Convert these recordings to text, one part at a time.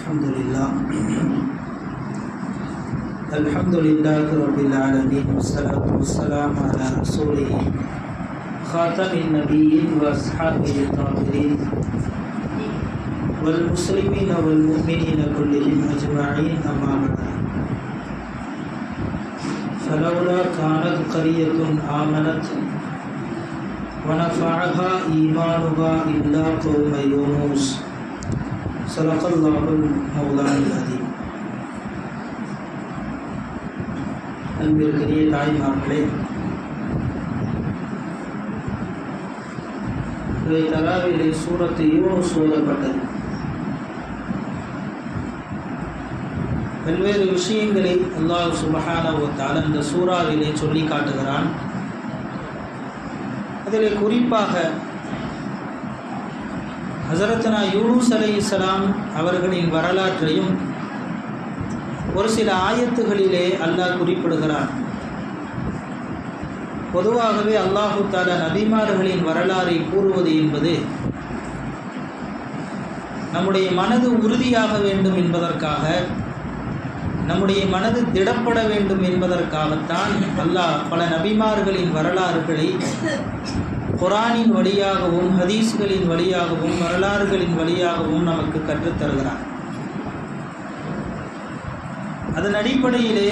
Alhamdulillah Rabbil Alamin wassalatu wassalamu ala rasulih khatamin nabiyyin wa ashabihi tahirin wal muslimina wal mu'minina kullihim ajma'in amma ba'd falawla kanat qaryatun amanat wa nafa'aha imanuha illa qawma Yunus Sadaqallahul Mawlanul Azim. அன்பிற்குரிய தாய்மார்களே, தராவிலே சூரத்து யூனுஸ் ஓதப்பட்டது. பல்வேறு விஷயங்களை அல்லாஹ் சுப்ஹானஹு வ தஆலா இந்த சூறாவிலே சொல்லி காட்டுகிறான். அதிலே குறிப்பாக ஹஸரத்னா யூனுஸ் அலைஹிஸ்ஸலாம் அவர்களின் வரலாற்றையும் ஒரு சில ஆயத்துகளிலே அல்லாஹ் குறிப்பிடுகிறான். பொதுவாகவே அல்லாஹு தஆலா நபிமார்களின் வரலாறை கூறுவது என்பது நம்முடைய மனது உறுதியாக வேண்டும் என்பதற்காக, நம்முடைய மனது திடப்பட வேண்டும் என்பதற்காகத்தான் அல்லாஹ் பல நபிமார்களின் வரலாறுகளை குர்ஆனின் வழியாகவும் ஹதீஸ்களின் வழியாகவும் வரலாறுகளின் வழியாகவும் நமக்கு கற்றுத்தருகிறான். அதன் அடிப்படையிலே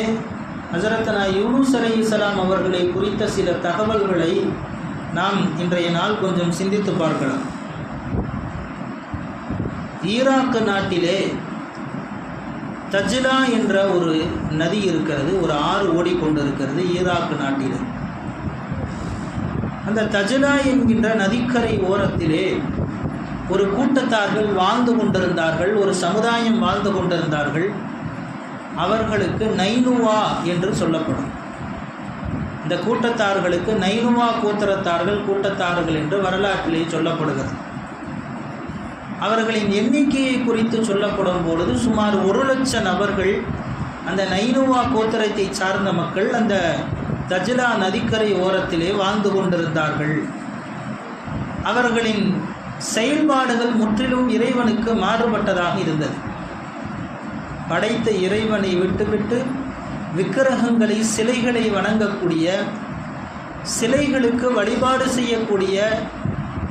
ஹஸரத்னா யூனுஸ் அலைஹிஸ்ஸலாம் அவர்களை குறித்த சில தகவல்களை நாம் இன்றைய நாள் கொஞ்சம் சிந்தித்து பார்க்கலாம். ஈராக் நாட்டிலே தஜ்லா என்ற ஒரு நதி இருக்கிறது, ஒரு ஆறு ஓடிக்கொண்டிருக்கிறது ஈராக் நாட்டிலே. அந்த தஜ்லா என்கின்ற நதிக்கரை ஓரத்திலே ஒரு கூட்டத்தார்கள் வாழ்ந்து கொண்டிருந்தார்கள், ஒரு சமுதாயம் வாழ்ந்து கொண்டிருந்தார்கள். அவர்களுக்கு நைனுவா என்று சொல்லப்படும். இந்த கூட்டத்தார்களுக்கு நைனுவா கூட்டத்தார்கள் என்று வரலாற்றிலே சொல்லப்படுகிறது. அவர்களின் எண்ணிக்கையை குறித்து சொல்லப்படும் பொழுது சுமார் 1,00,000 நபர்கள், அந்த நைனுவா கோத்திரத்தை சார்ந்த மக்கள் அந்த தஜ்லா நதிக்கரை ஓரத்திலே வாழ்ந்து கொண்டிருந்தார்கள். அவர்களின் செயல்பாடுகள் முற்றிலும் இறைவனுக்கு மாறுபட்டதாக இருந்தது. படைத்த இறைவனை விட்டுவிட்டு விக்கிரகங்களை, சிலைகளை வணங்கக்கூடிய, சிலைகளுக்கு வழிபாடு செய்யக்கூடிய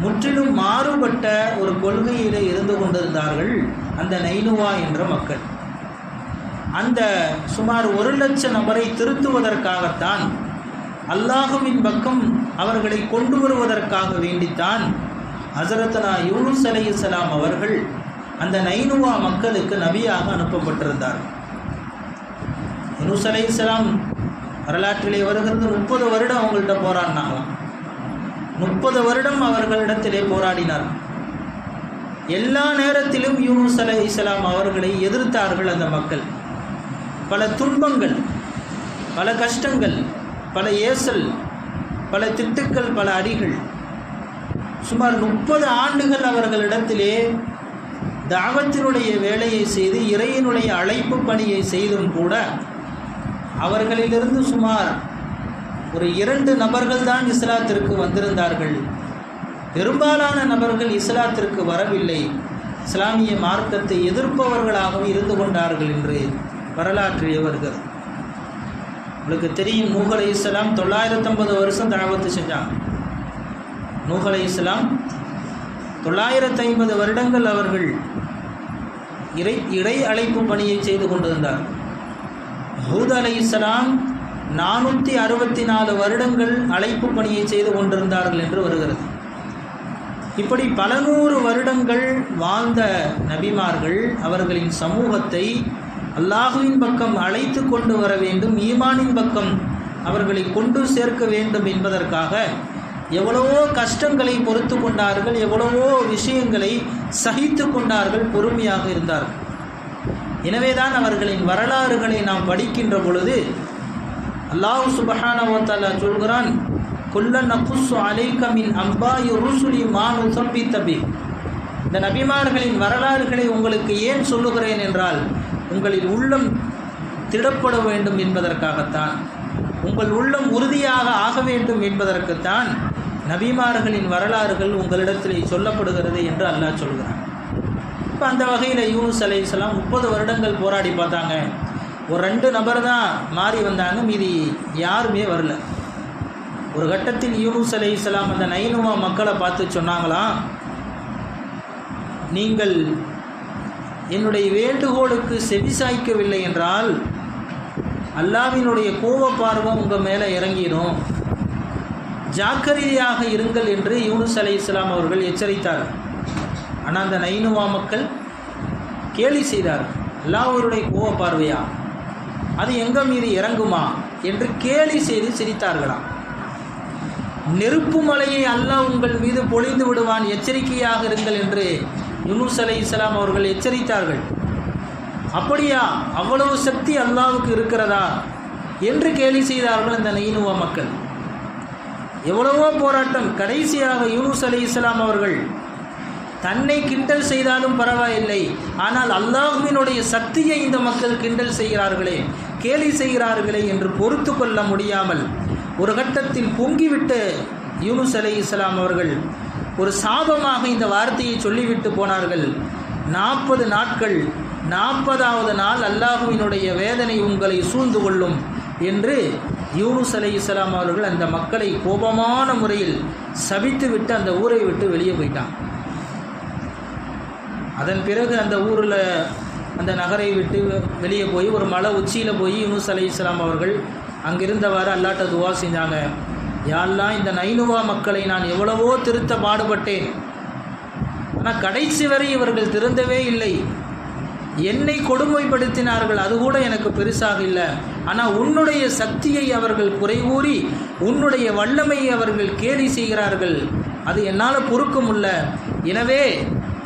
முற்றிலும் மாறுபட்ட ஒரு கொள்கையிலே இருந்து கொண்டிருந்தார்கள் அந்த நைனுவா என்ற மக்கள். அந்த சுமார் 1,00,000 நபரை திருத்துவதற்காகத்தான், அல்லாஹ்வின் பக்கம் அவர்களை கொண்டு வருவதற்காக வேண்டித்தான் ஹஸரத்னா யூனுஸ் அலைஹிஸ்ஸலாம் அவர்கள் அந்த நைனுவா மக்களுக்கு நபியாக அனுப்பப்பட்டிருந்தார். யூனுஸ் அலைஹிஸ்ஸலாம் வரலாற்றிலே வருகிறது 30 வருடம் அவங்கள்ட்ட போராடினாங்களாம். 30 வருடம் அவர்களிடத்திலே போராடினார். எல்லா நேரத்திலும் யூனுஸ் அலைஹிஸ்ஸலாம் அவர்களை எதிர்த்தார்கள் அந்த மக்கள். பல துன்பங்கள், பல கஷ்டங்கள், பல ஏசல், பல திட்டுக்கள், பல அடிகள். சுமார் 30 ஆண்டுகள் அவர்களிடத்திலே தாவத்தினுடைய வேலையை செய்து, இறையினுடைய அழைப்பு பணியை செய்தும் கூட அவர்களிலிருந்து சுமார் ஒரு 2 நபர்கள் தான் இஸ்லாத்திற்கு வந்திருந்தார்கள். பெரும்பாலான நபர்கள் இஸ்லாத்திற்கு வரவில்லை, இஸ்லாமிய மார்க்கத்தை எதிர்ப்பவர்களாகவும் இருந்து கொண்டார்கள் என்று வரலாற்றிலே வருகிறது. உங்களுக்கு தெரியும், நூஹ் அலைஹிஸ்ஸலாம் 950 வருஷம் தாவத்து செஞ்சாங்க. நூஹ் அலைஹிஸ்ஸலாம் 950 வருடங்கள் அவர்கள் இறை அழைப்பு பணியை செய்து கொண்டிருந்தார். ஹூத் அலைஹிஸ்ஸலாம் 464 வருடங்கள் அழைப்பு பணியை செய்து கொண்டிருந்தார்கள் என்று வருகிறது. இப்படி பல 100 வருடங்கள் வாழ்ந்த நபிமார்கள் அவர்களின் சமூகத்தை அல்லாஹ்வின் பக்கம் அழைத்து கொண்டு வர வேண்டும், ஈமானின் பக்கம் அவர்களை கொண்டு சேர்க்க வேண்டும் என்பதற்காக எவ்வளவோ கஷ்டங்களை பொறுத்து கொண்டார்கள், எவ்வளவோ விஷயங்களை சகித்து கொண்டார்கள், பொறுமையாக இருந்தார்கள். எனவேதான் அவர்களின் வரலாறுகளை நாம் படிக்கின்ற பொழுது அல்லாஹ் சுப்ஹானஹு வ தஆலா சொல்கிறான், குல்லன் நகுஸ்ஸு அலைக மின் அன்பாஇ ருசுலி மா நுஸப்பித பிஹி. இந்த நபிமார்களின் வரலாறுகளை உங்களுக்கு ஏன் சொல்லுகிறேன் என்றால், உங்களின் உள்ளம் திடப்பட வேண்டும் என்பதற்காகத்தான், உங்கள் உள்ளம் உறுதியாக ஆக வேண்டும் என்பதற்குத்தான் நபிமார்களின் வரலாறுகள் உங்களிடத்தில் சொல்லப்படுகிறது என்று அல்லாஹ் சொல்கிறான். இப்போ அந்த வகையில் யூனுஸ் அலைஹிஸ்ஸலாம் 30 வருடங்கள் போராடி பார்த்தாங்க. ஒரு 2 நபர் தான் மாறி வந்தாங்க, மீதி யாருமே வரல. ஒரு கட்டத்தில் யூனுஸ் அலைஹிஸ்ஸலாம் அந்த நைனுவா மக்களை பார்த்து சொன்னாங்களாம், நீங்கள் என்னுடைய வேண்டுகோளுக்கு செவிசாய்க்கவில்லை என்றால் அல்லாஹ்வினுடைய கோபப்பார்வை உங்கள் மேலே இறங்கிடும், ஜாக்கிரதையாக இருங்கள் என்று யூனுஸ் அலைஹிஸ்ஸலாம் அவர்கள் எச்சரித்தார்கள். ஆனால் அந்த நைனுவா மக்கள் கேலி செய்தார்கள். அல்லாஹ்வுடைய கோபப்பார்வையா, அது எங்கள் மீது இறங்குமா என்று கேலி செய்து சிரித்தார்களாம். நெருப்பு மலையை அல்லாஹ் உங்கள் மீது பொழிந்து விடுவான், எச்சரிக்கையாக இருங்கள் என்று யூனுஸ் அலைஹிஸ்ஸலாம் அவர்கள் எச்சரித்தார்கள். அப்படியா, அவ்வளவு சக்தி அல்லாஹ்வுக்கு இருக்கிறதா என்று கேலி செய்தார்கள் அந்த நைனுவா மக்கள். எவ்வளவோ போராட்டம், கடைசியாக யூனுஸ் அலைஹிஸ்ஸலாம் அவர்கள் தன்னை கிண்டல் செய்தாலும் பரவாயில்லை, ஆனால் அல்லாஹ்வினுடைய சக்தியை இந்த மக்கள் கிண்டல் செய்கிறார்களே, கேலி செய்கிறார்களே என்று பொறுத்து கொள்ள முடியாமல் ஒரு கட்டத்தில் பொங்கிவிட்டு யூனுஸ் அலைஹிஸ்ஸலாம் அவர்கள் ஒரு சாபமாக இந்த வார்த்தையை சொல்லிவிட்டு போனார்கள். 40 நாட்கள், 40வது நாள் அல்லாஹ்வினுடைய வேதனை உங்களை சூழ்ந்து கொள்ளும் என்று யூனுஸ் அலைஹிஸ்ஸலாம் அவர்கள் அந்த மக்களை கோபமான முறையில் சபித்து விட்டு அந்த ஊரை விட்டு வெளியே போயிட்டான். அதன் பிறகு அந்த ஊரில் அந்த நகரை விட்டு வெளியே போய் ஒரு மலை உச்சியில் போய் யூனுஸ் அலைஹிஸ்ஸலாம் அவர்கள் அங்கிருந்தவாறு அல்லாஹ்ட்ட துவா செஞ்சாங்க. யா அல்லாஹ், இந்த நைனுவா மக்களை நான் எவ்வளவோ திருத்த பாடுபட்டேன், ஆனால் கடைசி வரை இவர்கள் திருந்தவே இல்லை. என்னை கொடுமைப்படுத்தினார்கள், அது கூட எனக்கு பெருசாக இல்லை. ஆனால் உன்னுடைய சக்தியை அவர்கள் குறைகூறி உன்னுடைய வல்லமையை அவர்கள் கேலி செய்கிறார்கள், அது என்னால் பொறுக்க முடியல. எனவே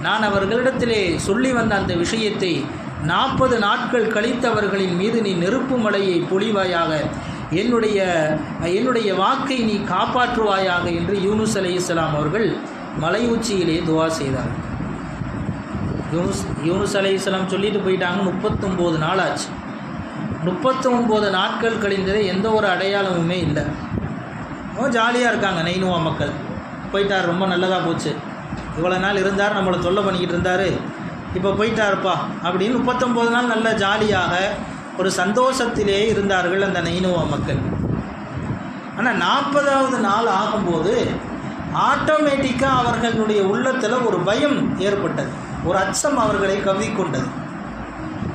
நான் அவர்களிடத்திலே சொல்லி வந்த அந்த விஷயத்தை 40 நாட்கள் கழித்தவர்களின் மீது நீ நெருப்பு மலையை பொழிவாயாக, என்னுடைய வாக்கை நீ காப்பாற்றுவாயாக என்று யூனுஸ் அலைஹிஸ்ஸலாம் அவர்கள் மலை உச்சியிலே துவா செய்தார்கள். யூனுஸ் அலைஹிஸ்ஸலாம் சொல்லிட்டு போயிட்டாங்க. 39 நாள் ஆச்சு. 39 நாட்கள் கழிந்தது, எந்த ஒரு அடையாளமுமே இல்லை. ஜாலியாக இருக்காங்க நைனுவா மக்கள். போயிட்டார், ரொம்ப நல்லதாக போச்சு, இவ்வளோ நாள் இருந்தார், நம்மளை தொல்லை பண்ணிக்கிட்டு இருந்தார், இப்போ போயிட்டாருப்பா அப்படின்னு 39 நாள் நல்ல ஜாலியாக ஒரு சந்தோஷத்திலே இருந்தார்கள் அந்த நைனுவா மக்கள். ஆனால் 40வது நாள் ஆகும்போது ஆட்டோமேட்டிக்காக அவர்களுடைய உள்ளத்தில் ஒரு பயம் ஏற்பட்டது, ஒரு அச்சம் அவர்களை கவ்விக்கொண்டது.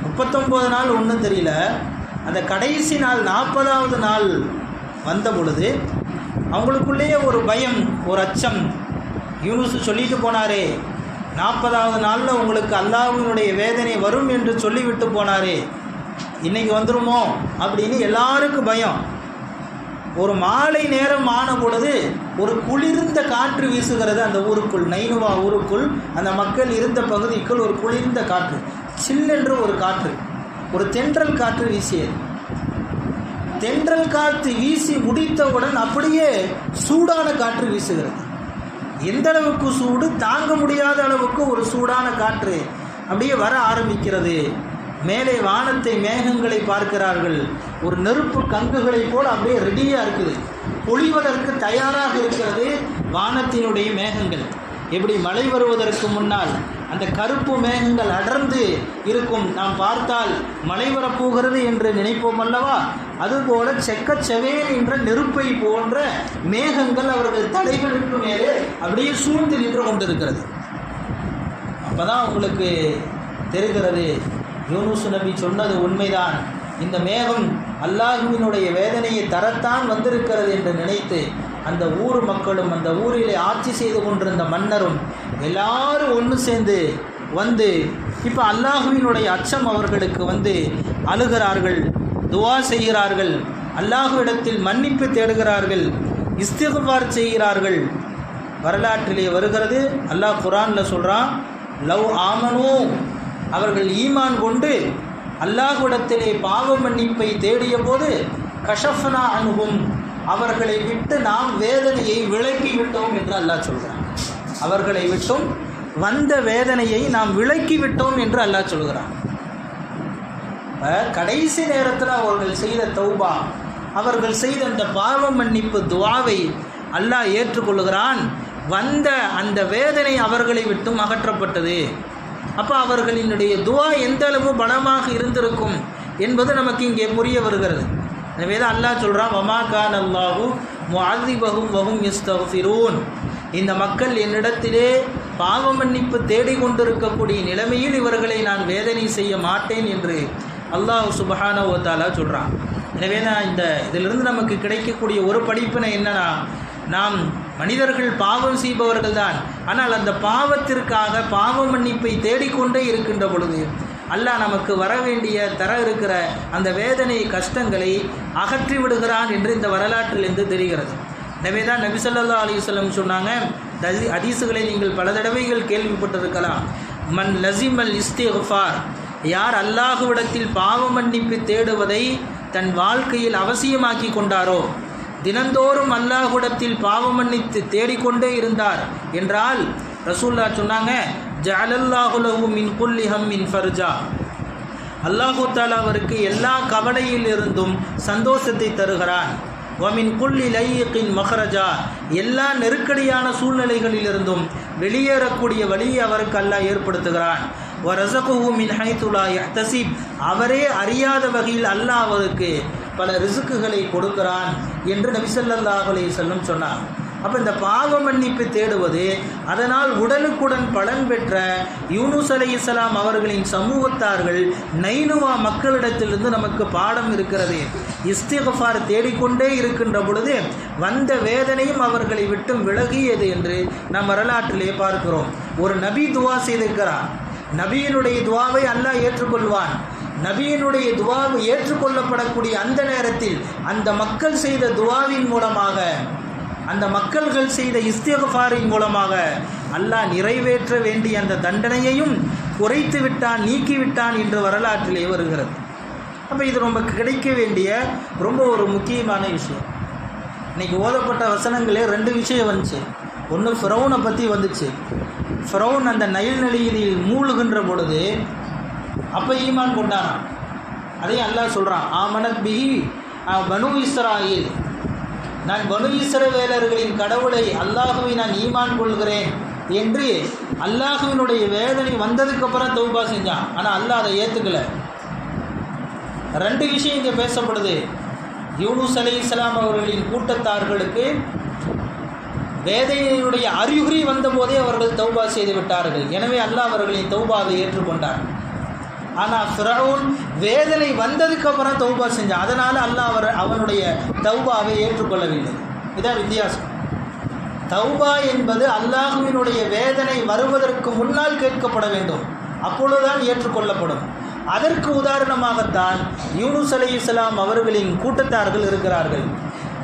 39 நாள் ஒன்றும் தெரியல. அந்த கடைசி நாள் 40வது நாள் வந்த பொழுது அவங்களுக்குள்ளேயே ஒரு பயம், ஒரு அச்சம். யூனுஸ் சொல்லிட்டு போனாரே, 40வது நாளில் உங்களுக்கு அல்லாஹ்வினுடைய வேதனை வரும் என்று சொல்லிவிட்டு போனாரே, இன்றைக்கி வந்துருமோ அப்படின்னு எல்லாருக்கும் பயம். ஒரு மாலை நேரம் ஆன பொழுது ஒரு குளிர்ந்த காற்று வீசுகிறது அந்த ஊருக்குள், நைனுவா ஊருக்குள், அந்த மக்கள் இருந்த பகுதிக்குள் ஒரு குளிர்ந்த காற்று, சில்லென்று ஒரு காற்று, ஒரு தென்றல் காற்று வீசியது. தென்றல் காற்று வீசி முடித்தவுடன் அப்படியே சூடான காற்று வீசுகிறது. எந்த அளவுக்கு சூடு, தாங்க முடியாத அளவுக்கு ஒரு சூடான காற்று அப்படியே வர ஆரம்பிக்கிறது. மேலே வானத்தை, மேகங்களை பார்க்கிறார்கள். ஒரு நெருப்பு கங்குகளை போல் அப்படியே ரெடியாக இருக்குது, பொழிவதற்கு தயாராக இருக்கிறது வானத்தினுடைய மேகங்கள். எப்படி மழை வருவதற்கு முன்னால் அந்த கருப்பு மேகங்கள் அடர்ந்து இருக்கும், நாம் பார்த்தால் மழை வரப்போகிறது என்று நினைப்போம் அல்லவா, அதுபோல செக்கச்செவேல் என்ற நெருப்பை போன்ற மேகங்கள் அவர்கள் தலைகளுக்கு மேலே அப்படியே சூழ்ந்து நின்று கொண்டிருக்கிறது. அப்போதான் உங்களுக்கு தெரிகிறது யூனுஸ் நபி சொன்னது உண்மைதான், இந்த மேகம் அல்லாஹ்வினுடைய வேதனையை தரத்தான் வந்திருக்கிறது என்று நினைத்து அந்த ஊர் மக்களும் அந்த ஊரிலே ஆட்சி செய்து கொண்டிருந்த மன்னரும் எல்லாரும் ஒன்று சேர்ந்து வந்து இப்போ அல்லாஹ்வினுடைய அச்சம் அவர்களுக்கு வந்து அழுகிறார்கள், துவா செய்கிறார்கள், அல்லாஹ்விடத்தில் மன்னிப்பு தேடுகிறார்கள், இஸ்திக்பார் செய்கிறார்கள். வரலாற்றிலே வருகிறது, அல்லாஹ் குர்ஆனில் சொல்கிறான், லவ் ஆமனூ, அவர்கள் ஈமான் கொண்டு அல்லாஹ்விடத்திலே பாவ மன்னிப்பை தேடிய போது கஷஃப்னா அன்ஹும், அவர்களை விட்டு நாம் வேதனையை விலக்கி விட்டோம் என்று அல்லாஹ் சொல்கிறான். அவர்களை விட்டும் வந்த வேதனையை நாம் விலக்கி விட்டோம் என்று அல்லாஹ் சொல்கிறான். கடைசி நேரத்தில் அவர்கள் செய்த தௌபா, அவர்கள் செய்த அந்த பாவ மன்னிப்பு துஆவை அல்லாஹ் ஏற்றுக்கொள்கிறான். வந்த அந்த வேதனை அவர்களை விட்டும் அகற்றப்பட்டது. அப்போ அவர்களினுடைய துவா எந்த அளவு பலமாக இருந்திருக்கும் என்பது நமக்கு இங்கே புரிய வருகிறது. எனவே தான் அல்லாஹ் சொல்கிறான், வமா கான் அல்லாஹு முஅذிபஹும் வஹும் யஸ்தக்ஃபிரூன். இந்த மக்கள் என்னிடத்திலே பாவ மன்னிப்பு தேடிக்கொண்டிருக்கக்கூடிய நிலைமையில் இவர்களை நான் வேதனை செய்ய மாட்டேன் என்று அல்லாஹ் சுப்ஹானஹு வ தஆலா சொல்கிறான். எனவே தான் இதிலிருந்து நமக்கு கிடைக்கக்கூடிய ஒரு படிப்பினை என்னன்னா, நாம் மனிதர்கள் பாவம் செய்பவர்கள் தான். ஆனால் அந்த பாவத்திற்காக பாவ மன்னிப்பை தேடிக்கொண்டே இருக்கின்ற பொழுது அல்லாஹ் நமக்கு வர வேண்டிய தர இருக்கிற அந்த வேதனை கஷ்டங்களை அகற்றி விடுகிறான் என்று இந்த வரலாற்றிலிருந்து தெரிகிறது. எனவே தான் நபி ஸல்லல்லாஹு அலைஹி வஸல்லம் சொன்னாங்க, ஹதீஸுகளை நீங்கள் பல தடவைகள் கேள்விப்பட்டிருக்கலாம், மன் லஸிமல் இஸ்திக்ஃபார், யார் அல்லாஹ்விடத்தில் பாவ மன்னிப்பு தேடுவதை தன் வாழ்க்கையில் அவசியமாக்கி கொண்டாரோ, தினந்தோறும் அல்லாஹ்விடத்தில் பாவ மன்னித்து தேடிக்கொண்டே இருந்தார் என்றால் ரசூலுல்லாஹ் சொன்னாங்க, ஜஅலல்லாஹு லஹு மின் குல்லி ஹம்மின் ஃபர்ஜா, அல்லாஹு தஆலா அவருக்கு எல்லா கவலையிலிருந்தும் சந்தோஷத்தை தருகிறான். வமின் குல்லி லையிகின் மஹரஜா, எல்லா நெருக்கடியான சூழ்நிலைகளிலிருந்தும் வெளியேறக்கூடிய வழியை அவருக்கு அல்லாஹ் ஏற்படுத்துகிறான். வரஸகுஹு மின் ஹைது லா யஹ்தஸிப், அவரே அறியாத வகையில் அல்லாஹ் அவருக்கு பல ரிசுக்குகளை கொடுக்கிறான் என்று நபி ஸல்லல்லாஹு அலைஹி வஸல்லம் சொன்னார். அப்போ இந்த பாவ மன்னிப்பு தேடுவது, அதனால் உடனுக்குடன் பலன் பெற்ற யூனுஸ் அலைஹிஸ்ஸலாம் அவர்களின் சமூகத்தார்கள் நைனுவா மக்களிடத்திலிருந்து நமக்கு பாடம் இருக்கிறது. இஸ்திக்ஃபார் தேடிக்கொண்டே இருக்கின்ற பொழுது வந்த வேதனையும் அவர்களை விட்டு விலகியது என்று நாம் வரலாற்றிலே பார்க்கிறோம். ஒரு நபி துவா செய்திருக்கிறார், நபியினுடைய துவாவை அல்லாஹ் ஏற்றுக்கொள்வான். நபியினுடைய துவாவை ஏற்றுக்கொள்ளப்படக்கூடிய அந்த நேரத்தில் அந்த மக்கள் செய்த துவாவின் மூலமாக, அந்த மக்கள்கள் செய்த இஸ்திக்ஃபாரின் மூலமாக அல்லாஹ் நிறைவேற்ற வேண்டிய அந்த தண்டனையையும் குறைத்து விட்டான், நீக்கிவிட்டான் என்று வரலாற்றிலே வருகிறது. அப்போ இது ரொம்ப கிடைக்க வேண்டிய ரொம்ப ஒரு முக்கியமான விஷயம். இன்றைக்கி ஓதப்பட்ட வசனங்களே 2 விஷயம் வந்துச்சு. ஒன்று ஃபிரௌனை பற்றி வந்துச்சு. ஃபிரௌன் அந்த நைல் நதியில் மூழ்கின்ற பொழுது அப்போ ஈமான் கொண்டானான். அதையும் அல்லாஹ் சொல்கிறான், ஆமனத் பிஹி பனு இஸ்ராயில், நான் பனு இஸ்ரவேலர்களின் கடவுளை அல்லாஹுவை நான் ஈமான் கொள்கிறேன் என்று அல்லாஹுவினுடைய வேதனை வந்ததுக்கப்புறம் தௌபா செஞ்சான். ஆனால் அல்லாஹ் அதை ஏற்றுக்கலை. 2 விஷயம் இங்கே பேசப்படுது. யூனுஸ் அலைஹிஸ்ஸலாம் அவர்களின் கூட்டத்தார்களுக்கு வேதனையுடைய அறிகுறி வந்தபோதே அவர்கள் தௌபா செய்து விட்டார்கள். எனவே அல்லாஹ் அவர்களின் தௌபாவை ஏற்றுக்கொண்டார். ஆனால் ஃபிரௌன் வேதனை வந்ததுக்கப்புறம் தௌபா செஞ்சான். அதனால் அல்லாஹ் அவனுடைய தௌபாவை ஏற்றுக்கொள்ளவில்லை. இதான் வித்தியாசம். தௌபா என்பது அல்லாஹுவினுடைய வேதனை வருவதற்கு முன்னால் கேட்கப்பட வேண்டும், அப்பொழுதுதான் ஏற்றுக்கொள்ளப்படும். அதற்கு உதாரணமாகத்தான் யூனுஸ் அலைஹிஸ்ஸலாம் அவர்களின் கூட்டத்தார்கள் இருக்கிறார்கள்.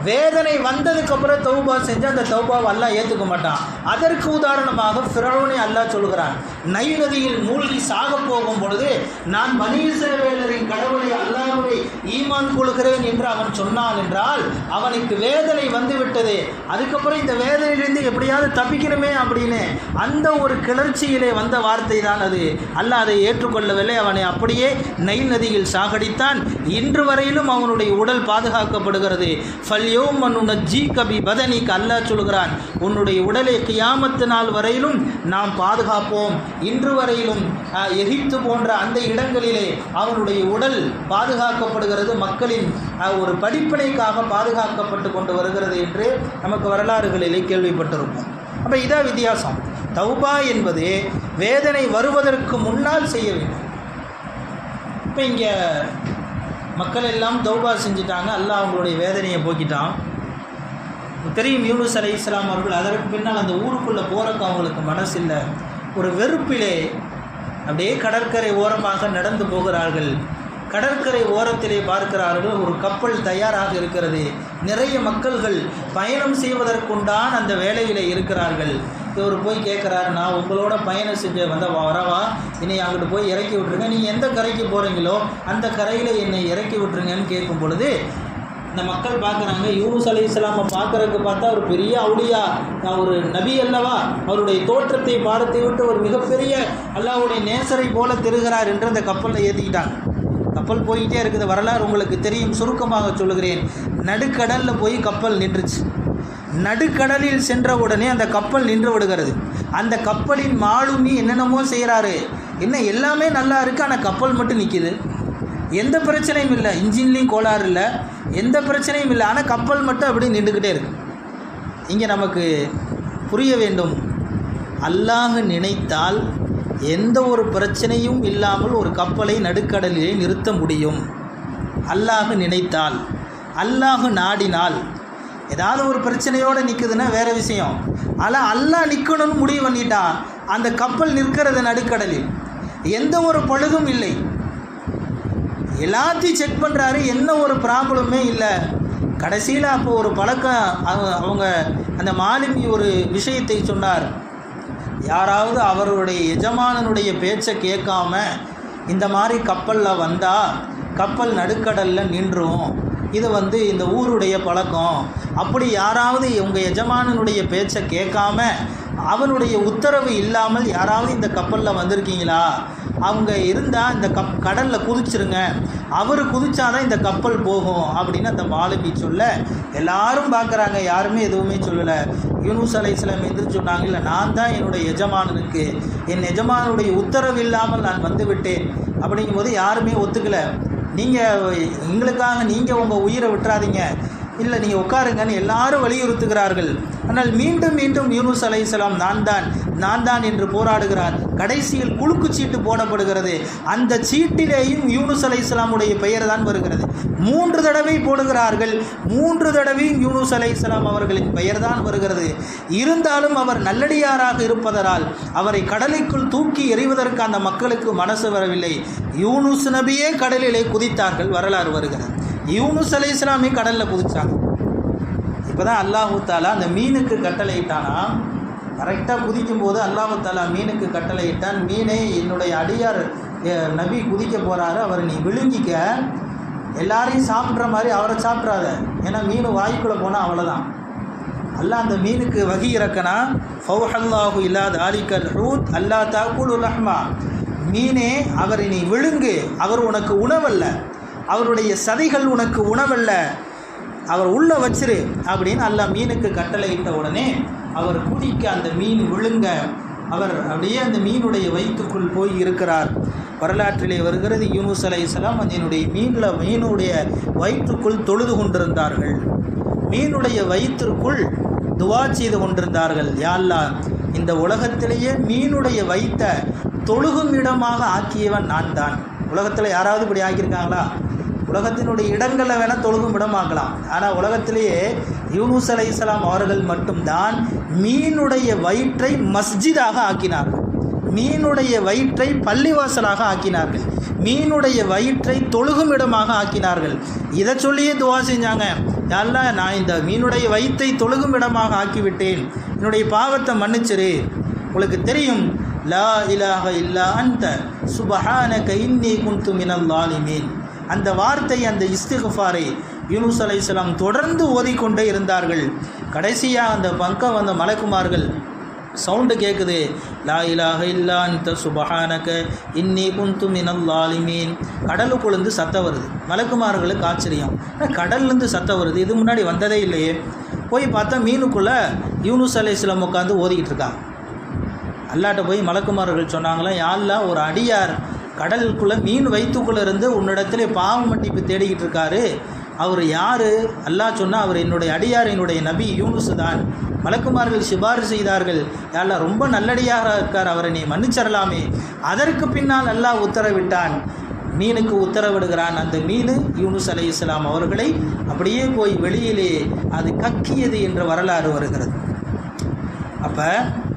வேதனை வந்ததுக்கப்புறம் தௌபா செஞ்சு அந்த தௌபாவை அல்லாஹ் ஏற்றுக்க மாட்டான். அதற்கு உதாரணமாக ஃபிரௌனை அல்லாஹ் சொல்கிறான், நைல் நதியில் மூழ்கி சாக போகும் பொழுது நான் பனி இஸ்ரவேலரின் கடவுளை அல்லாஹ்வை ஈமான் கொள்கிறேன் என்று அவன் சொன்னான் என்றால் அவனுக்கு வேதனை வந்துவிட்டது. அதுக்கப்புறம் இந்த வேதனையிலிருந்து எப்படியாவது தப்பிக்கணுமே அப்படின்னு அந்த ஒரு கிளர்ச்சியிலே வந்த வார்த்தை தான் அது. அல்லாஹ் அதை ஏற்றுக்கொள்ளவில்லை. அவனை அப்படியே நைல் நதியில் சாகடித்தான். இன்று வரையிலும் அவனுடைய உடல் பாதுகாக்கப்படுகிறது. அல்லாஹ் சொல்கிறான், உன்னுடைய உடலை கியாமத்து நாள் வரையிலும் நாம் பாதுகாப்போம். இன்று வரையிலும் எகிப்து போன்ற அந்த இடங்களிலே அவனுடைய உடல் பாதுகாக்கப்படுகிறது, மக்களின் ஒரு படிப்பினைக்காக பாதுகாக்கப்பட்டு கொண்டு வருகிறது என்று நமக்கு வரலாறுகளிலே கேள்விப்பட்டிருப்போம். அப்போ இதான் வித்தியாசம். தௌபா என்பது வேதனை வருவதற்கு முன்னால் செய்ய வேண்டும். இப்போ இங்கே மக்கள் எல்லாம் தௌபா செஞ்சுட்டாங்க, அல்லாஹ் அவங்களுடைய வேதனையை போக்கிட்டான். தெரியும், யூனுஸ் அலைஹிஸ்ஸலாம் அவர்கள் அதற்கு பின்னால் அந்த ஊருக்குள்ளே போகிறக்கு அவங்களுக்கு மனசு இல்லை. ஒரு வெறுப்பிலே அப்படியே கடற்கரை ஓரமாக நடந்து போகிறார்கள். கடற்கரை ஓரத்திலே பார்க்கிறார்கள், ஒரு கப்பல் தயாராக இருக்கிறது. நிறைய மக்கள்கள் பயணம் செய்வதற்குண்டான அந்த வேலையில் இருக்கிறார்கள். இவர் போய் கேட்குறாரு, நான் உங்களோட பயணம் செஞ்ச வரவா, என்னை அங்கிட்டு போய் இறக்கி விட்டுருங்க, நீங்கள் எந்த கரைக்கு போகிறீங்களோ அந்த கரையில் என்னை இறக்கி விட்டுருங்கன்னு கேட்கும் பொழுது இந்த மக்கள் பார்க்குறாங்க, யூனுஸ் அலைஹிஸ்ஸலாமை பார்க்குறதுக்கு பார்த்தா ஒரு பெரிய அவுலியா, ஒரு நபி அல்லவா, அவருடைய தோற்றத்தை பார்த்து விட்டு ஒரு மிகப்பெரிய அல்லாஹ்வுடைய நேசரை போல தெரிகிறார் என்று அந்த கப்பலில் ஏற்றிக்கிட்டாங்க. கப்பல் போய்கிட்டே இருக்குது. வரலாறு உங்களுக்கு தெரியும், சுருக்கமாக சொல்லுகிறேன். நடுக்கடலில் போய் கப்பல் நின்றுச்சு. நடுக்கடலில் சென்ற உடனே அந்த கப்பல் நின்று விடுகிறது. அந்த கப்பலின் மாலுமி என்னென்னமோ செய்கிறாரு. என்ன எல்லாமே நல்லா இருக்குது, ஆனால் கப்பல் மட்டும் நிற்கிது, எந்த பிரச்சனையும் இல்லை, இன்ஜின்லேயும் கோளாறு இல்லை, எந்த பிரச்சனையும் இல்லை, ஆனால் கப்பல் மட்டும் அப்படி நின்றுக்கிட்டே இருக்கு. இங்கே நமக்கு புரிய வேண்டும், அல்லாஹ் நினைத்தால் எந்த ஒரு பிரச்சனையும் இல்லாமல் ஒரு கப்பலை நடுக்கடலிலே நிறுத்த முடியும். அல்லாஹ் நினைத்தால், அல்லாஹ் நாடினால். ஏதாவது ஒரு பிரச்சனையோடு நிற்குதுன்னா வேறு விஷயம். ஆனால் அல்லாஹ் நிற்கணும்னு முடிவு பண்ணிட்டான், அந்த கப்பல் நிற்கிறது நடுக்கடலில், எந்த ஒரு பழுதும் இல்லை, எல்லாத்தையும் செக் பண்ணுறாரு, என்ன ஒரு ப்ராப்ளமே இல்லை. கடைசியில் அப்போ ஒரு பழக்கம், அவங்க அந்த மாலுமி ஒரு விஷயத்தை சொன்னார், யாராவது அவருடைய எஜமானனுடைய பேச்சை கேட்காம இந்த மாதிரி கப்பலில் வந்தால் கப்பல் நடுக்கடலில் நின்றும், இது இந்த ஊருடைய பழக்கம். அப்படி யாராவது உங்கள் எஜமானனுடைய பேச்சை கேட்காம அவனுடைய உத்தரவு இல்லாமல் யாராவது இந்த கப்பலில் வந்திருக்கீங்களா, அவங்க இருந்தால் இந்த கடலில் குதிச்சிருங்க, அவர் குதிச்சாதான் இந்த கப்பல் போகும் அப்படின்னு அந்த மாலுமி சொல்ல எல்லாரும் பார்க்குறாங்க, யாருமே எதுவுமே சொல்லலை. யூனுஸ் அலைஹிஸ்ஸலாம் எதிர்த்து சொன்னாங்க, இல்லை நான் தான் என்னுடைய எஜமானனுக்கு என் எஜமானுடைய உத்தரவு இல்லாமல் நான் வந்து விட்டேன் அப்படிங்கும்போது யாருமே ஒத்துக்கலை. நீங்கள் எங்களுக்காக நீங்கள் உங்கள் உயிரை விட்டுறாதீங்க, இல்லை நீங்கள் உட்காருங்கன்னு எல்லாரும் வலியுறுத்துகிறார்கள். ஆனால் மீண்டும் மீண்டும் யூனுஸ் அலைஹிஸ்ஸலாம் நான் தான் என்று போராடுகிறார். கடைசியில் குலுக்கு சீட்டு போடப்படுகிறது. அந்த சீட்டிலேயும் யூனுஸ் அலைஹிஸ்ஸலாமுடைய பெயர் தான் வருகிறது. 3 தடவை போடுகிறார்கள், 3 தடவையும் யூனுஸ் அலைஹிஸ்ஸலாம் அவர்களின் பெயர் தான் வருகிறது. இருந்தாலும் அவர் நல்லடியாராக இருப்பதனால் அவரை கடலுக்குள் தூக்கி எறிவதற்கு அந்த மக்களுக்கு மனசு வரவில்லை. யூனுஸ் நபியே கடலிலே குதித்தார்கள், வரலாறு வருகிறது. யூனுஸ் அலைஹிஸ்ஸலாமே கடலில் குதித்தாங்க. இப்போ தான் அல்லாஹு தாலா அந்த மீனுக்கு கட்டளையிட்டானா, கரெக்டாக குதிக்கும்போது அல்லாஹு தாலா மீனுக்கு கட்டளையிட்டான், மீனே என்னுடைய அடியார் நபி குதிக்க போகிறாரு, அவர் நீ விழுங்கிக்க, எல்லாரையும் சாப்பிட்ற மாதிரி அவரை சாப்பிட்றாத, ஏன்னா மீன் வாய்க்குள்ளே போனால் அவ்வளோதான். அல்லாஹ் அந்த மீனுக்கு வகி இறக்கனா, ஃபௌஹல்லாஹு இலா தாலிகல் ஹூத் அல்லா தாக்குலு ரஹ்மா, மீனே அவரை நீ விழுங்கு, அவர் உனக்கு உணவல்ல, அவருடைய சதைகள் உனக்கு உணவல்ல, அவர் உள்ளே வச்சிரு அப்படின்னு அல்லாஹ் மீனுக்கு கட்டளையிட்ட உடனே அவர் குடிக்க, அந்த மீன் விழுங்க, அவர் அப்படியே அந்த மீனுடைய வயிற்றுக்குள் போய் இருக்கிறார். வரலாற்றிலே வருகிறது, யூனுஸ் அலைஹிஸ்ஸலாம் மீனுடைய வயிற்றுக்குள் தொழுது கொண்டிருந்தார்கள், மீனுடைய வயிற்றுக்குள் துவா செய்து கொண்டிருந்தார்கள். யா அல்லாஹ், இந்த உலகத்திலேயே மீனுடைய வயிற்றை தொழுகும் இடமாக ஆக்கியவன் நான் தான். உலகத்தில் யாராவது இப்படி ஆக்கியிருக்காங்களா? உலகத்தினுடைய இடங்களில் வேணால் தொழுகும் இடமாக்கலாம், ஆனால் உலகத்திலேயே யூனுஸ் அலைஹிஸ்ஸலாம் அவர்கள் மட்டும்தான் மீனுடைய வயிற்றை மஸ்ஜிதாக ஆக்கினார்கள், மீனுடைய வயிற்றை பள்ளிவாசலாக ஆக்கினார்கள், மீனுடைய வயிற்றை தொழுகும் இடமாக ஆக்கினார்கள். இதை சொல்லியே துவா செஞ்சாங்க, யா அல்லாஹ், நான் இந்த மீனுடைய வயிற்றை தொழுகும் இடமாக ஆக்கிவிட்டேன், என்னுடைய பாவத்தை மன்னிச்சிரு. உங்களுக்கு தெரியும், லா இலாஹ இல்லா அன்த சுப்ஹானக இன்னி குன்து மினல் ஸாலிமீன், அந்த வார்த்தை, அந்த இஸ்திக்ஃபாரை யூனுஸ் அலைஹிஸ்ஸலாம் தொடர்ந்து ஓதிக்கொண்டே இருந்தார்கள். கடைசியாக அந்த பக்கம் வந்த மலக்குமார்கள் சவுண்டு கேட்குது, லா இலாஹ இல்லா அன்த சுப்ஹானக இன்னி குன்து மினல் ஸாலிமீன். கடலுக்குள்ளேருந்து சத்தம் வருது. மலக்குமார்களுக்கு ஆச்சரியம், கடல்லேருந்து சத்தம் வருது, இது முன்னாடி வந்ததே இல்லையே. போய் பார்த்தா மீனுக்குள்ளே யூனுஸ் அலைஹிஸ்ஸலாம் உட்காந்து ஓதிக்கிட்டு இருக்காங்க. அல்லாட்ட போய் மலக்குமார்கள் சொன்னாங்களாம், யா அல்லாஹ், ஒரு அடியார் கடலுக்குள்ளே மீன் வயிற்றுக்குள்ளே இருந்து உன்னிடத்துல பாவ மன்னிப்பு தேடிக்கிட்டு இருக்காரு, அவர் யார்? அல்லாஹ் சொன்னால், அவர் என்னுடைய அடியார், என்னுடைய நபி யூனுஸ் தான். மலக்குமார்கள் சிபாரிசு செய்தார்கள், யா அல்லாஹ், ரொம்ப நல்லடியாக இருக்கார், அவரை நீ மன்னிச்சிடலாமே. அதற்கு பின்னால் அல்லாஹ் உத்தரவிட்டான், மீனுக்கு உத்தரவிடுகிறான். அந்த மீன் யூனுஸ் அலைஹிஸ்ஸலாம் அவர்களை அப்படியே போய் வெளியிலே அது கக்கியது என்ற வரலாறு வருகிறது. அப்போ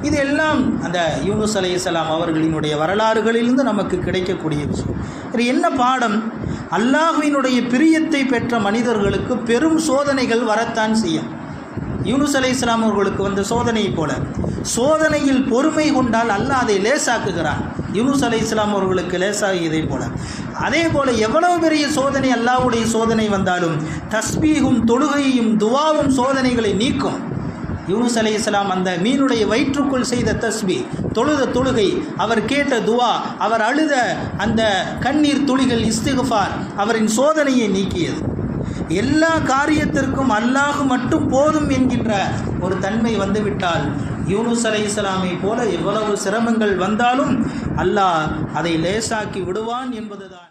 இது எல்லாம் அந்த யூனுஸ் அலைஹிஸ்ஸலாம் அவர்களினுடைய வரலாறுகளிலிருந்து நமக்கு கிடைக்கக்கூடிய விஷயம். இது என்ன பாடம்? அல்லாஹ்வினுடைய பிரியத்தை பெற்ற மனிதர்களுக்கு பெரும் சோதனைகள் வரத்தான் செய்யும். யூனுஸ் அலைஹிஸ்ஸலாம் அவர்களுக்கு வந்த சோதனையை போல சோதனையில் பொறுமை கொண்டால் அல்லாஹ் அதை லேசாக்குகிறான். யூனுஸ் அலைஹிஸ்ஸலாம் அவர்களுக்கு லேசாகியதை போல அதே போல எவ்வளவு பெரிய சோதனை, அல்லாஹ்வுடைய சோதனை வந்தாலும் தஸ்பீஹும் தொழுகையும் துவாவும் சோதனைகளை நீக்கும். யூனுஸ் அலைஹிஸ்ஸலாம் அந்த மீனுடைய வயிற்றுக்குள் செய்த தஸ்பீ, தொழுத தொழுகை, அவர் கேட்ட துவா, அவர் அழுத அந்த கண்ணீர் துளிகள், இஸ்திக்ஃபார் அவரின் சோதனையை நீக்கியது. எல்லா காரியத்திற்கும் அல்லாஹ் மட்டும் போதும் என்கின்ற ஒரு தன்மை வந்துவிட்டால் யூனுஸ் அலைஹிஸ்ஸலாமை போல எவ்வளவு சிரமங்கள் வந்தாலும் அல்லாஹ் அதை லேசாக்கி விடுவான் என்பதுதான்.